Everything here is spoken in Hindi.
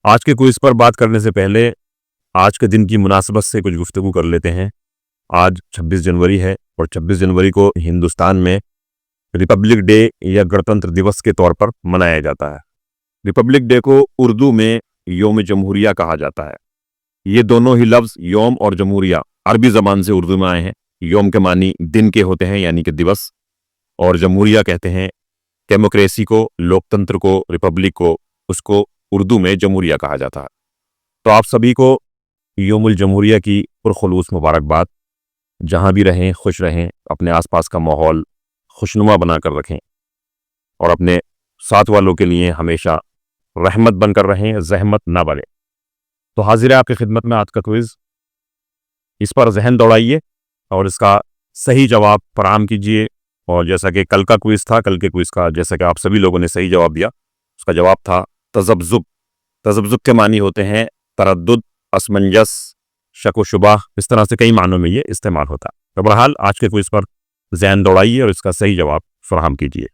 आज के क्विज पर बात करने से पहले आज के दिन की मुनासबत से कुछ गुफ्तगू कर लेते हैं। आज 26 जनवरी है और 26 जनवरी को हिंदुस्तान में रिपब्लिक डे या गणतंत्र दिवस के तौर पर मनाया जाता है। रिपब्लिक डे को उर्दू में योम जमहूरिया कहा जाता है। ये दोनों ही लफ्ज़ योम और जमहूरिया अरबी ज़बान से उर्दू में आए हैं। योम के मानी दिन के होते हैं यानी कि दिवस, और जमहूरिया कहते हैं डेमोक्रेसी को, लोकतंत्र को, रिपब्लिक को, उसको उर्दू में जमहूरिया कहा जाता है। तो आप सभी को योमुल जमहूरिया की पुरखुलूस मुबारकबाद। जहाँ भी रहें खुश रहें, अपने आसपास का माहौल खुशनुमा बना कर रखें और अपने साथ वालों के लिए हमेशा रहमत बनकर रहें, जहमत ना बने। तो हाजिर है आपकी खिदमत में आज का क्विज़। इस पर जहन दौड़ाइए और इसका सही जवाब फराहम कीजिए। और जैसा कि कल का क्विज़ था, कल के क्विज़ का जैसा कि आप सभी लोगों ने सही जवाब दिया, उसका जवाब था तज़ब्ज़ुब। तज़ब्ज़ुब के मानी होते हैं तरद्दुद, असमंजस, शक व शुबा। इस तरह से कई मानों में ये इस्तेमाल होता है। तो बहरहाल आज के क्विज़ पर ज़हन दौड़ाइए और इसका सही जवाब फराहम कीजिए।